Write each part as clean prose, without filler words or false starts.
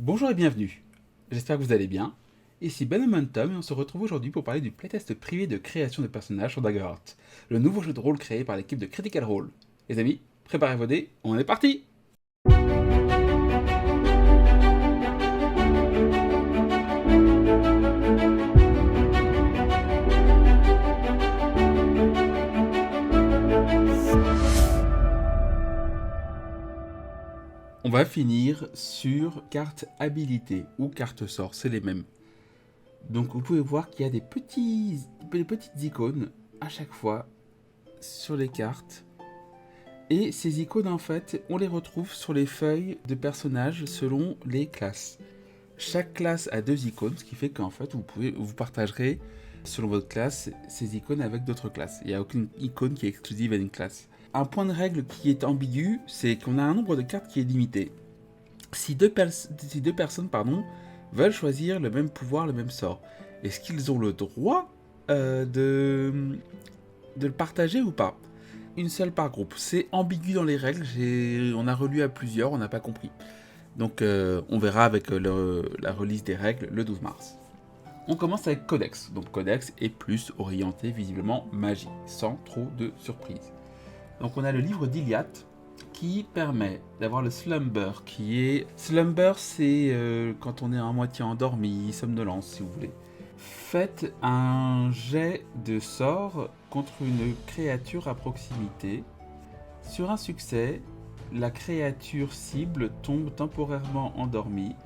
Bonjour et bienvenue. J'espère que vous allez bien. Ici Ben Momentum et on se retrouve aujourd'hui pour parler du playtest privé de création de personnages sur Daggerheart, le nouveau jeu de rôle créé par l'équipe de Critical Role. Les amis, préparez vos dés, on est parti. On va finir sur carte habilité ou carte sort, c'est les mêmes. Donc vous pouvez voir qu'il y a des petites icônes à chaque fois sur les cartes. Et ces icônes en fait, on les retrouve sur les feuilles de personnages selon les classes. Chaque classe a 2 icônes, ce qui fait qu'en fait vous partagerez selon votre classe ces icônes avec d'autres classes. Il n'y a aucune icône qui est exclusive à une classe. Un point de règle qui est ambigu, c'est qu'on a un nombre de cartes qui est limité. Si deux personnes veulent choisir le même pouvoir, le même sort, est-ce qu'ils ont le droit de le partager ou pas? Une seule par groupe. C'est ambigu dans les règles, on a relu à plusieurs, on n'a pas compris. Donc on verra avec la release des règles le 12 mars. On commence avec Codex. Donc Codex est plus orienté visiblement magie, sans trop de surprises. Donc on a le livre d'Iliat qui permet d'avoir le Slumber qui est... Slumber c'est quand on est à moitié endormi, somnolence si vous voulez. Faites un jet de sort contre une créature à proximité. Sur un succès, la créature cible tombe temporairement endormie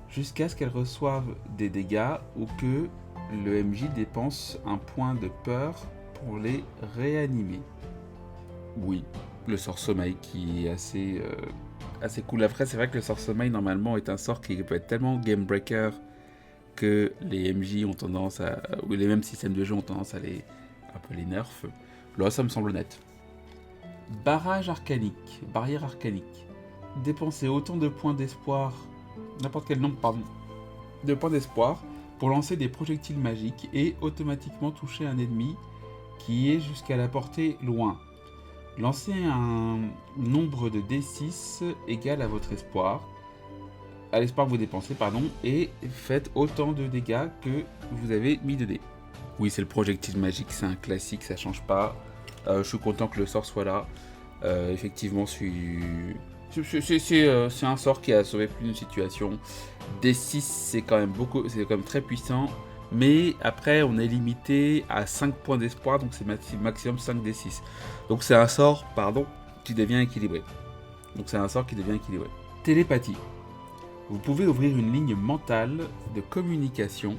jusqu'à ce qu'elle reçoive des dégâts ou que le MJ dépense un point de peur pour les réanimer. Oui, le sort sommeil qui est assez cool. Après, c'est vrai que le sort sommeil normalement est un sort qui peut être tellement game breaker que les MJ ont tendance à, ou les mêmes systèmes de jeu ont tendance à un peu les nerf. Là, ça me semble net. Barrière arcanique. Dépensez autant de points d'espoir, n'importe quel nombre, de points d'espoir pour lancer des projectiles magiques et automatiquement toucher un ennemi qui est jusqu'à la portée loin. Lancez un nombre de D6 égal à votre espoir, à l'espoir que vous dépensez, et faites autant de dégâts que vous avez mis de dés. Oui, c'est le projectile magique, c'est un classique, ça change pas. Je suis content que le sort soit là. Effectivement, c'est un sort qui a sauvé plus d'une situation. D6, c'est quand même très puissant. Mais après, on est limité à 5 points d'espoir, donc c'est maximum 5 D6. Donc c'est un sort, qui devient équilibré. Télépathie. Vous pouvez ouvrir une ligne mentale de communication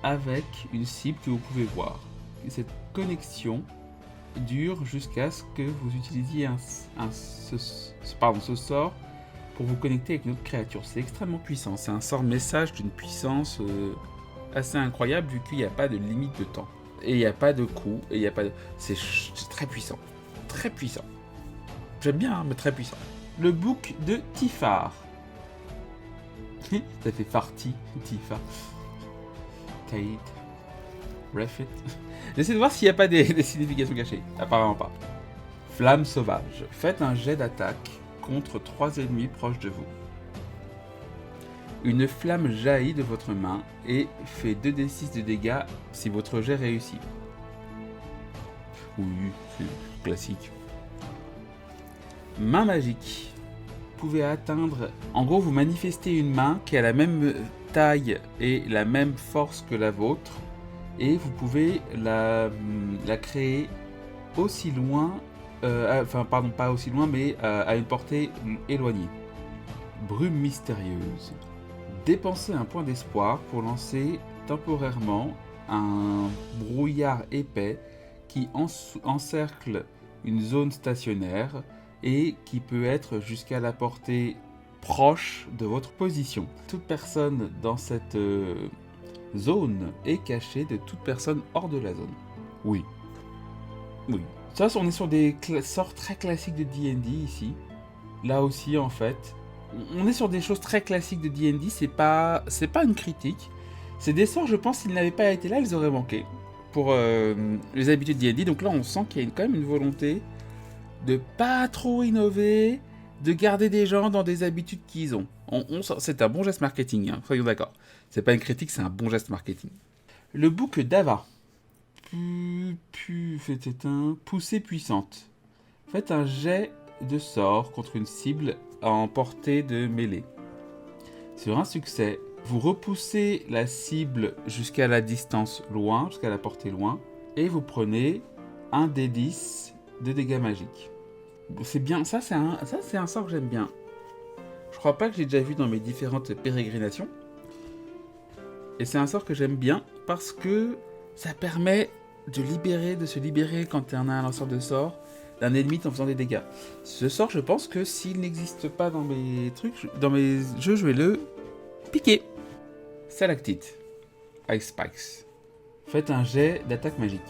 avec une cible que vous pouvez voir. Cette connexion dure jusqu'à ce que vous utilisiez ce sort pour vous connecter avec une autre créature. C'est extrêmement puissant. C'est un sort message d'une puissance assez incroyable vu qu'il n'y a pas de limite de temps. Et il n'y a pas de coup. Et il y a pas de... C'est très puissant. Très puissant. J'aime bien, mais très puissant. Le bouc de Tifar. Ça fait Farty, Tifar. Kate. Refit. J'essaie de voir s'il n'y a pas des significations cachées. Apparemment pas. Flamme sauvage. Faites un jet d'attaque contre 3 ennemis proches de vous. Une flamme jaillit de votre main et fait 2d6 de dégâts si votre jet réussit. Oui, c'est classique. Main magique. Vous pouvez atteindre... En gros, vous manifestez une main qui a la même taille et la même force que la vôtre. Et vous pouvez la créer aussi loin... pas aussi loin, mais à une portée éloignée. Brume mystérieuse. Dépensez un point d'espoir pour lancer temporairement un brouillard épais qui encercle une zone stationnaire et qui peut être jusqu'à la portée proche de votre position. Toute personne dans cette zone est cachée de toute personne hors de la zone. Oui. Ça, on est sur des sorts très classiques de D&D ici. Là aussi, en fait, on est sur des choses très classiques de D&D. C'est pas une critique. C'est des sorts, je pense, s'ils n'avaient pas été là, ils auraient manqué pour les habitudes de D&D. Donc là, on sent qu'il y a quand même une volonté de pas trop innover, de garder des gens dans des habitudes qu'ils ont. C'est un bon geste marketing, hein, soyons d'accord. C'est pas une critique, c'est un bon geste marketing. Le bouc d'Ava. Faites éteint. Poussée puissante. Faites un jet de sort contre une cible en portée de mêlée. Sur un succès, vous repoussez la cible jusqu'à la distance loin, jusqu'à la portée loin, et vous prenez un D10 de dégâts magiques. C'est bien, ça c'est un sort que j'aime bien. Je crois pas que j'ai déjà vu dans mes différentes pérégrinations. Et c'est un sort que j'aime bien parce que ça permet de se libérer quand on a un lanceur de sort d'un ennemi en faisant des dégâts. Ce sort, je pense que s'il n'existe pas dans mes trucs, dans mes jeux, je vais le piquer. Stalactite. Ice Spikes. Faites un jet d'attaque magique.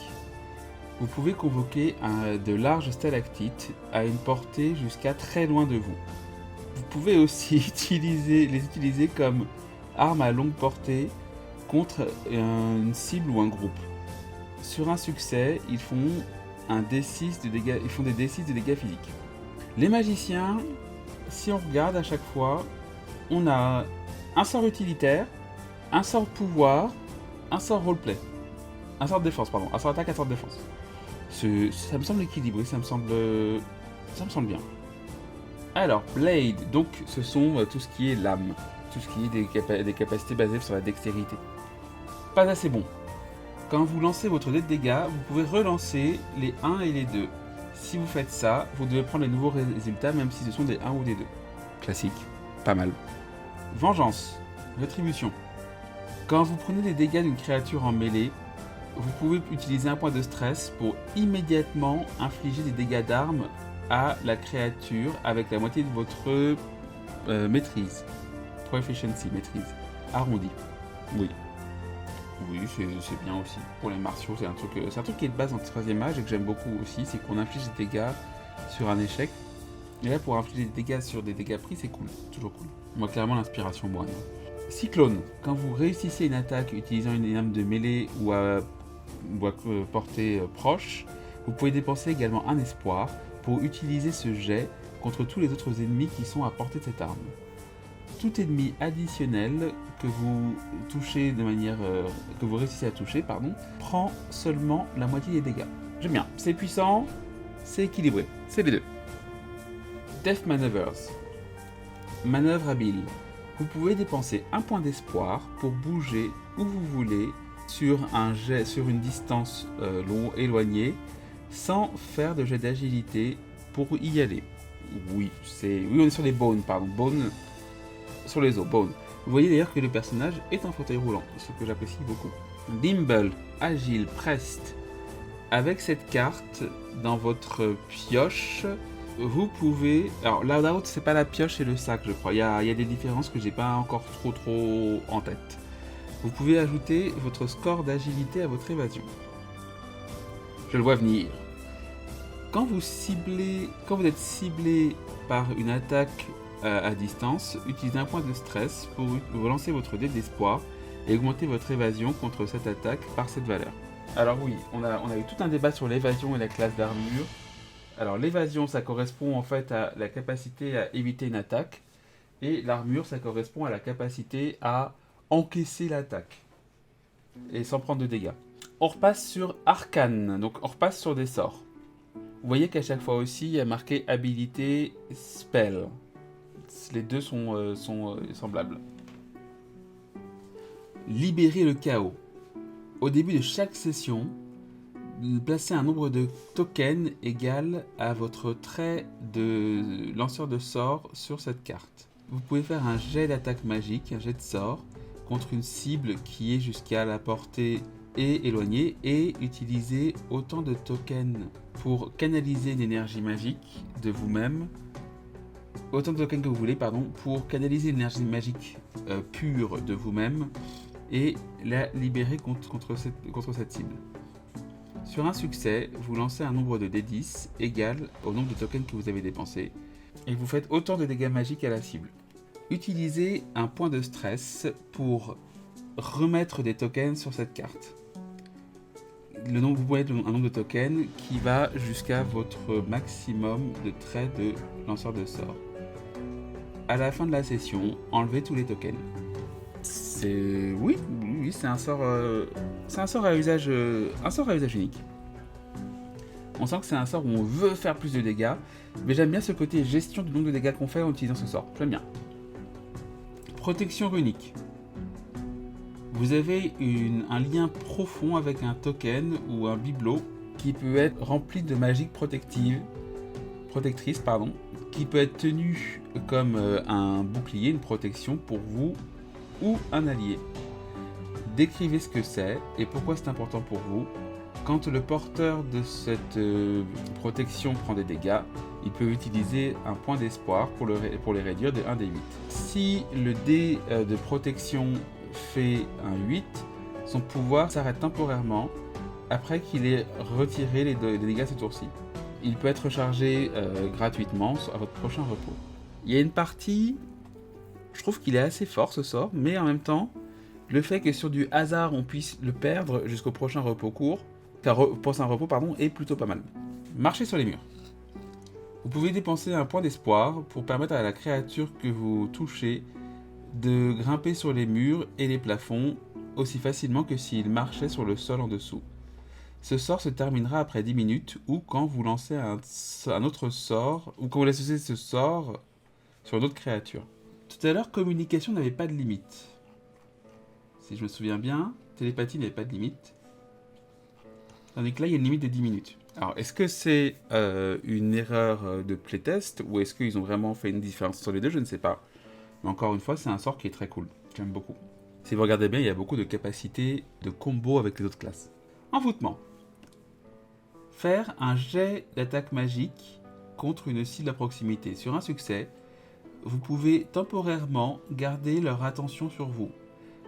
Vous pouvez convoquer de larges stalactites à une portée jusqu'à très loin de vous. Vous pouvez aussi les utiliser comme arme à longue portée contre une cible ou un groupe. Sur un succès, ils font des D6 de dégâts physiques. Les magiciens, si on regarde à chaque fois, on a un sort utilitaire, un sort pouvoir, un sort roleplay. Un sort de défense, pardon. Un sort attaque, un sort de défense. Ça me semble équilibré, ça me semble bien. Alors, Blade, donc ce sont tout ce qui est lame, tout ce qui est des capacités basées sur la dextérité. Pas assez bon. Quand vous lancez votre dé de dégâts, vous pouvez relancer les 1 et les 2. Si vous faites ça, vous devez prendre les nouveaux résultats, même si ce sont des 1 ou des 2. Classique, pas mal. Vengeance, rétribution. Quand vous prenez les dégâts d'une créature en mêlée, vous pouvez utiliser un point de stress pour immédiatement infliger des dégâts d'armes à la créature avec la moitié de votre maîtrise. Proficiency, maîtrise. Arrondi. Oui. Oui, c'est bien aussi. Pour les martiaux, c'est un truc qui est de base en 3ème âge et que j'aime beaucoup aussi, c'est qu'on inflige des dégâts sur un échec. Et là, pour infliger des dégâts sur des dégâts pris, c'est cool. Toujours cool. Moi, clairement, l'inspiration moine. Cyclone. Quand vous réussissez une attaque utilisant une arme de mêlée ou à portée proche, vous pouvez dépenser également un espoir pour utiliser ce jet contre tous les autres ennemis qui sont à portée de cette arme. Tout ennemi additionnel que vous touchez que vous réussissez à toucher, prend seulement la moitié des dégâts. J'aime bien, c'est puissant, c'est équilibré, c'est les deux. Death Maneuvers. Manœuvre habile. Vous pouvez dépenser un point d'espoir pour bouger où vous voulez sur une distance éloignée sans faire de jet d'agilité pour y aller. Oui, on est sur les bones, sur les os, bones. Vous voyez d'ailleurs que le personnage est en fauteuil roulant, ce que j'apprécie beaucoup. Nimble, agile, prest. Avec cette carte dans votre pioche, vous pouvez... Alors là, c'est pas la pioche et le sac, je crois. Il y a des différences que j'ai pas encore trop en tête. Vous pouvez ajouter votre score d'agilité à votre évasion. Je le vois venir. Quand vous êtes ciblé par une attaque à distance, utilisez un point de stress pour relancer votre dé d'espoir et augmenter votre évasion contre cette attaque par cette valeur. Alors oui, on a eu tout un débat sur l'évasion et la classe d'armure. Alors l'évasion, ça correspond en fait à la capacité à éviter une attaque, et l'armure, ça correspond à la capacité à encaisser l'attaque et sans prendre de dégâts. On repasse sur Arcane, donc on repasse sur des sorts. Vous voyez qu'à chaque fois aussi, il y a marqué habilité spell. Les deux sont semblables. Libérer le chaos. Au début de chaque session, placez un nombre de tokens égal à votre trait de lanceur de sort sur cette carte. Vous pouvez faire un jet d'attaque magique, un jet de sort, contre une cible qui est jusqu'à la portée et éloignée, et utiliser autant de tokens pour canaliser une énergie magique de vous-même, autant de tokens que vous voulez, pour canaliser l'énergie magique pure de vous-même et la libérer contre cette cible. Sur un succès, vous lancez un nombre de D10 égal au nombre de tokens que vous avez dépensé et vous faites autant de dégâts magiques à la cible. Utilisez un point de stress pour remettre des tokens sur cette carte. Vous pouvez mettre un nombre de tokens qui va jusqu'à votre maximum de traits de lanceur de sort. à la fin de la session, enlever tous les tokens. Oui, c'est un sort à usage unique. On sent que c'est un sort où on veut faire plus de dégâts, mais j'aime bien ce côté gestion du nombre de dégâts qu'on fait en utilisant ce sort. J'aime bien. Protection runique. Vous avez un lien profond avec un token ou un bibelot qui peut être rempli de magie protectrice, qui peut être tenu comme un bouclier, une protection pour vous ou un allié. Décrivez ce que c'est et pourquoi c'est important pour vous. Quand le porteur de cette protection prend des dégâts, il peut utiliser un point d'espoir pour les réduire de 1 des 8. Si le dé de protection fait un 8, son pouvoir s'arrête temporairement après qu'il ait retiré les dégâts ce tour-ci. Il peut être rechargé gratuitement à votre prochain repos. Il y a une partie, je trouve qu'il est assez fort ce sort, mais en même temps, le fait que sur du hasard on puisse le perdre jusqu'au prochain repos court, prochain repos est plutôt pas mal. Marchez sur les murs. Vous pouvez dépenser un point d'espoir pour permettre à la créature que vous touchez de grimper sur les murs et les plafonds aussi facilement que s'il marchait sur le sol en dessous. Ce sort se terminera après 10 minutes ou quand vous lancez un autre sort, ou quand vous associez ce sort sur une autre créature. Tout à l'heure, communication n'avait pas de limite. Si je me souviens bien, télépathie n'avait pas de limite. Tandis que là, il y a une limite de 10 minutes. Alors, est-ce que c'est une erreur de playtest ou est-ce qu'ils ont vraiment fait une différence sur les deux? Je ne sais pas. Mais encore une fois, c'est un sort qui est très cool. J'aime beaucoup. Si vous regardez bien, il y a beaucoup de capacités de combo avec les autres classes. Envoûtement. Faire un jet d'attaque magique contre une cible à proximité. Sur un succès, vous pouvez temporairement garder leur attention sur vous.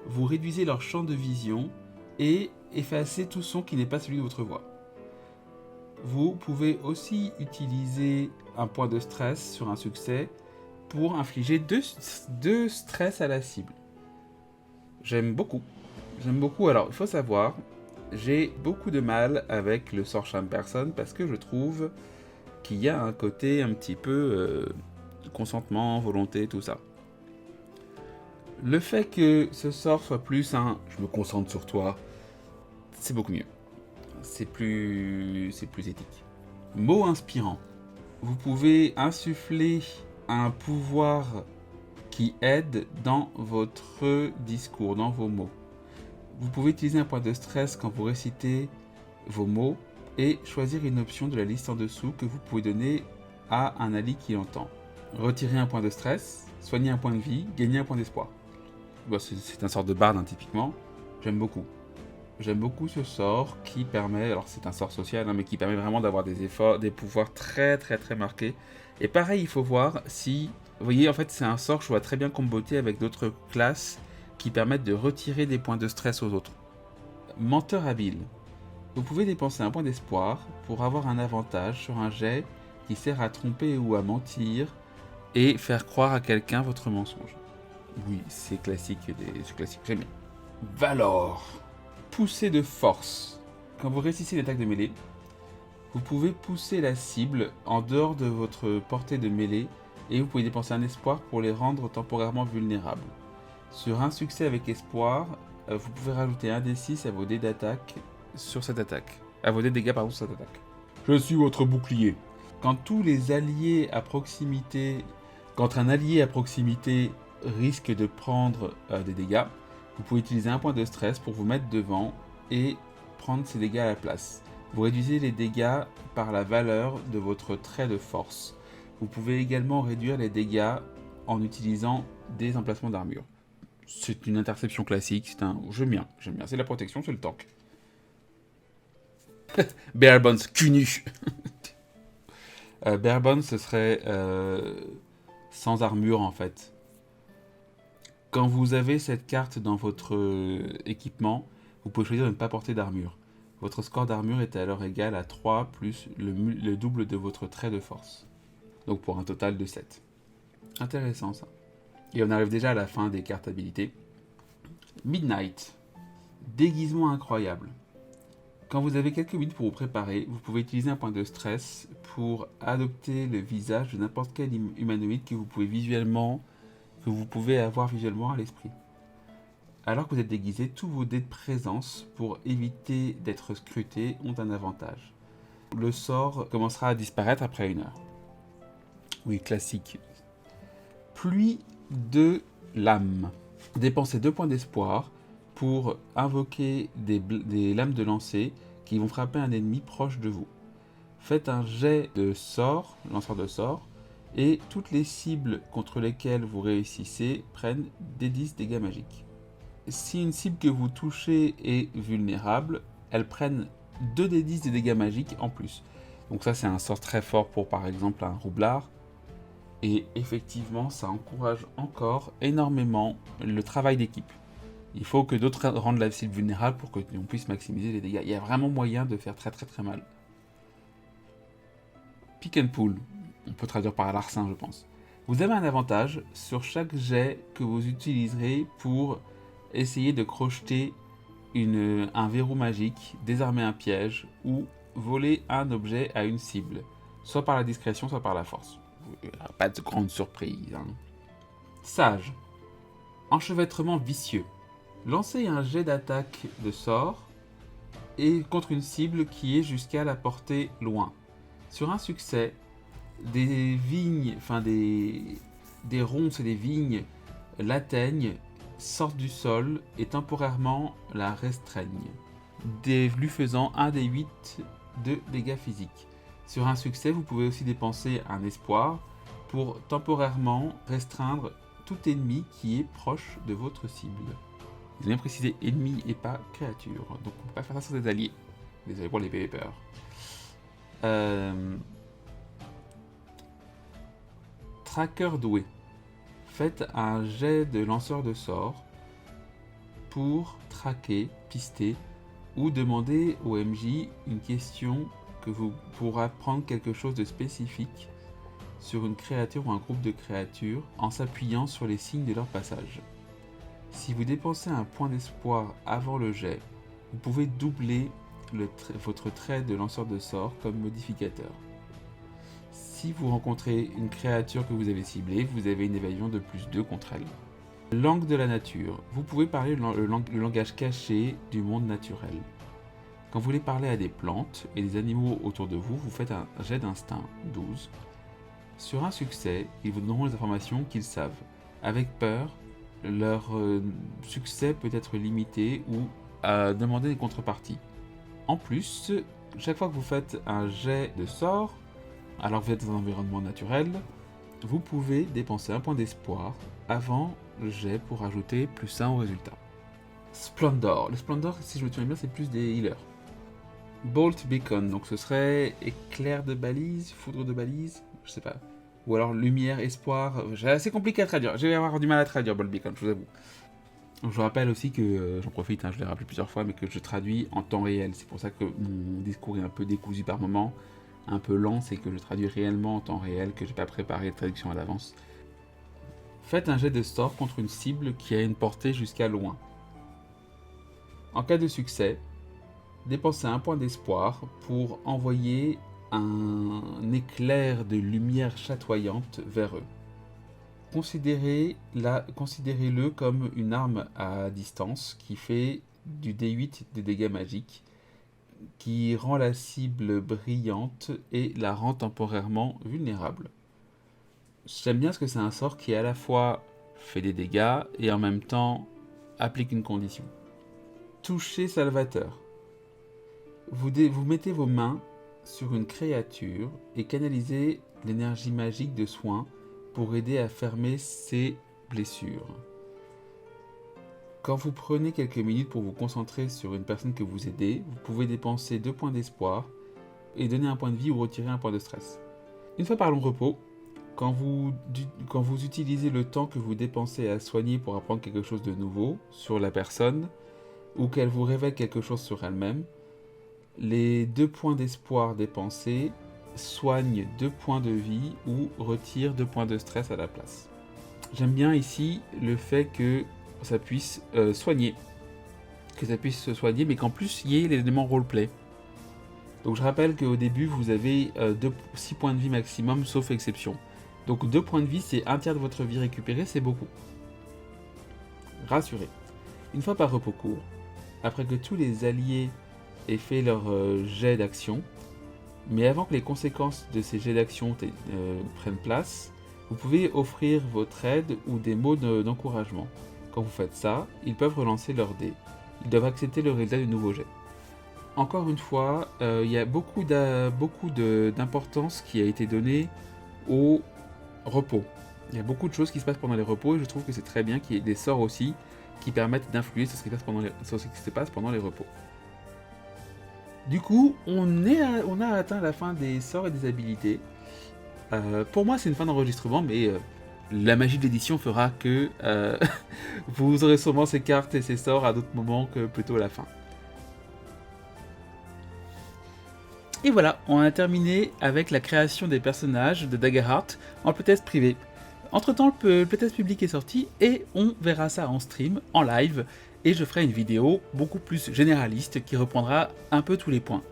Vous réduisez leur champ de vision et effacez tout son qui n'est pas celui de votre voix. Vous pouvez aussi utiliser un point de stress sur un succès pour infliger 2 stress à la cible. J'aime beaucoup. Alors, il faut savoir, j'ai beaucoup de mal avec le sort Charm Person parce que je trouve qu'il y a un côté un petit peu consentement, volonté, tout ça. Le fait que ce sort soit plus un « je me concentre sur toi », c'est beaucoup mieux. C'est plus éthique. Mot inspirant. Vous pouvez insuffler un pouvoir qui aide dans votre discours, dans vos mots. Vous pouvez utiliser un point de stress quand vous récitez vos mots et choisir une option de la liste en dessous que vous pouvez donner à un allié qui l'entend. Retirer un point de stress, soigner un point de vie, gagner un point d'espoir. Bon, c'est un sort de barde, typiquement. J'aime beaucoup. J'aime beaucoup ce sort qui permet, alors c'est un sort social, mais qui permet vraiment d'avoir des pouvoirs très très très marqués. Et pareil, il faut voir si, vous voyez, en fait c'est un sort que je vois très bien comboter avec d'autres classes qui permettent de retirer des points de stress aux autres. Menteur habile. Vous pouvez dépenser un point d'espoir pour avoir un avantage sur un jet qui sert à tromper ou à mentir et faire croire à quelqu'un votre mensonge. Oui, c'est classique, j'aime bien. Valor. Poussée de force. Quand vous réussissez l'attaque de mêlée, vous pouvez pousser la cible en dehors de votre portée de mêlée et vous pouvez dépenser un espoir pour les rendre temporairement vulnérables. Sur un succès avec espoir, vous pouvez rajouter un D6 à vos dés d'attaque sur cette attaque. À vos dés de dégâts sur cette attaque. Je suis votre bouclier. Quand un allié à proximité risque de prendre des dégâts, vous pouvez utiliser un point de stress pour vous mettre devant et prendre ces dégâts à la place. Vous réduisez les dégâts par la valeur de votre trait de force. Vous pouvez également réduire les dégâts en utilisant des emplacements d'armure. C'est une interception classique, j'aime bien, c'est la protection, c'est le tank. Bare Bones, cul nu. Bare Bones, ce serait sans armure en fait. Quand vous avez cette carte dans votre équipement, vous pouvez choisir de ne pas porter d'armure. Votre score d'armure est alors égal à 3 plus le double de votre trait de force. Donc pour un total de 7. Intéressant ça. Et on arrive déjà à la fin des cartes habilités. Midnight. Déguisement incroyable. Quand vous avez quelques minutes pour vous préparer, vous pouvez utiliser un point de stress pour adopter le visage de n'importe quel humanoïde que vous pouvez avoir visuellement à l'esprit. Alors que vous êtes déguisé, tous vos dés de présence pour éviter d'être scrutés ont un avantage. Le sort commencera à disparaître après 1 heure. Oui, classique. Pluie de lames. Dépensez 2 points d'espoir pour invoquer des lames de lancer qui vont frapper un ennemi proche de vous. Faites un jet de sort, lanceur de sort, et toutes les cibles contre lesquelles vous réussissez prennent des 10 dégâts magiques. Si une cible que vous touchez est vulnérable, elles prennent 2 des 10 de dégâts magiques en plus. Donc ça c'est un sort très fort pour par exemple un roublard. Et effectivement ça encourage encore énormément le travail d'équipe. Il faut que d'autres rendent la cible vulnérable pour que l'on puisse maximiser les dégâts. Il y a vraiment moyen de faire très très très mal. Pick and pull, on peut traduire par larcin je pense. Vous avez un avantage sur chaque jet que vous utiliserez pour essayer de crocheter un verrou magique, désarmer un piège ou voler un objet à une cible, soit par la discrétion, soit par la force. Pas de grande surprise. Hein. Sage. Enchevêtrement vicieux. Lancez un jet d'attaque de sort et contre une cible qui est jusqu'à la portée loin. Sur un succès, des ronces et des vignes l'atteignent, sortent du sol et temporairement la restreignent, lui faisant 1 des 8 de dégâts physiques. Sur un succès, vous pouvez aussi dépenser un espoir pour temporairement restreindre tout ennemi qui est proche de votre cible. Vous avez bien précisé ennemi et pas créature, donc on ne peut pas faire ça sur des alliés. Désolé pour les PvPers. Tracker doué. Faites un jet de lanceur de sorts pour traquer, pister ou demander au MJ une question pour apprendre quelque chose de spécifique sur une créature ou un groupe de créatures en s'appuyant sur les signes de leur passage. Si vous dépensez un point d'espoir avant le jet, vous pouvez doubler votre trait de lanceur de sorts comme modificateur. Si vous rencontrez une créature que vous avez ciblée, vous avez une évasion de +2 contre elle. Langue de la nature. Vous pouvez parler le langage caché du monde naturel. Quand vous voulez parler à des plantes et des animaux autour de vous, vous faites un jet d'instinct, 12. Sur un succès, ils vous donneront les informations qu'ils savent. Avec peur, leur succès peut être limité ou à demander des contreparties. En plus, chaque fois que vous faites un jet de sort, alors que vous êtes dans un environnement naturel, vous pouvez dépenser un point d'espoir avant le jet pour ajouter +1 au résultat. Splendor. Le Splendor, si je me souviens bien, c'est plus des healers. Bolt Beacon, donc ce serait éclair de balise, foudre de balise, je sais pas. Ou alors lumière, espoir. C'est assez compliqué à traduire. Je vais avoir du mal à traduire Bolt Beacon, je vous avoue. Je vous rappelle aussi que, j'en profite, je l'ai rappelé plusieurs fois, mais que je traduis en temps réel. C'est pour ça que mon discours est un peu décousu par moment, un peu lent, c'est que je traduis réellement en temps réel, que j'ai pas préparé de traduction à l'avance. Faites un jet de sort contre une cible qui a une portée jusqu'à loin. En cas de succès, dépensez un point d'espoir pour envoyer un éclair de lumière chatoyante vers eux. Considérez-le comme une arme à distance qui fait du D8 de dégâts magiques, qui rend la cible brillante et la rend temporairement vulnérable. J'aime bien parce que c'est un sort qui à la fois fait des dégâts et en même temps applique une condition. Toucher salvateur. Vous mettez vos mains sur une créature et canalisez l'énergie magique de soin pour aider à fermer ses blessures. Quand vous prenez quelques minutes pour vous concentrer sur une personne que vous aidez, vous pouvez dépenser 2 points d'espoir et donner un point de vie ou retirer un point de stress. Une fois par long repos, quand vous utilisez le temps que vous dépensez à soigner pour apprendre quelque chose de nouveau sur la personne, ou qu'elle vous révèle quelque chose sur elle-même, les 2 points d'espoir dépensés soignent 2 points de vie ou retirent 2 points de stress à la place. J'aime bien ici le fait que ça puisse soigner. que ça puisse se soigner, mais qu'en plus il y ait l'élément roleplay. Donc je rappelle qu'au début vous avez 6 points de vie maximum, sauf exception. Donc 2 points de vie, c'est un tiers de votre vie récupérée, c'est beaucoup. Rassurez. Une fois par repos court, après que tous les alliés aient fait leur jet d'action, mais avant que les conséquences de ces jets d'action prennent place, vous pouvez offrir votre aide ou des mots d'encouragement. Quand vous faites ça, ils peuvent relancer leur dé. Ils doivent accepter le résultat du nouveau jet. Encore une fois, il y a beaucoup d'importance qui a été donnée au repos. Il y a beaucoup de choses qui se passent pendant les repos et je trouve que c'est très bien qu'il y ait des sorts aussi qui permettent d'influer sur ce qui se passe pendant les repos. Du coup, on a atteint la fin des sorts et des habilités. Pour moi, c'est une fin d'enregistrement, mais la magie de l'édition fera que vous aurez sûrement ces cartes et ces sorts à d'autres moments que plutôt à la fin. Et voilà, on a terminé avec la création des personnages de Daggerheart en playtest privé. Entre temps, le playtest public est sorti et on verra ça en stream, en live, et je ferai une vidéo beaucoup plus généraliste qui reprendra un peu tous les points.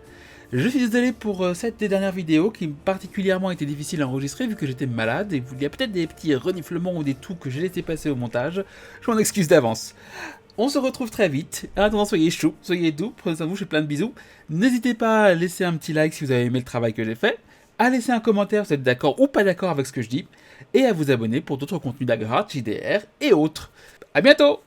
Je suis désolé pour cette des dernières vidéos qui particulièrement été difficile à enregistrer vu que j'étais malade et il y a peut-être des petits reniflements ou des toux que j'ai laissé passer au montage. Je m'en excuse d'avance. On se retrouve très vite. En attendant, soyez chauds, soyez doux, prenez soin de vous, je fais plein de bisous. N'hésitez pas à laisser un petit like si vous avez aimé le travail que j'ai fait, à laisser un commentaire si vous êtes d'accord ou pas d'accord avec ce que je dis, et à vous abonner pour d'autres contenus d'Daggerheart, JDR et autres. A bientôt!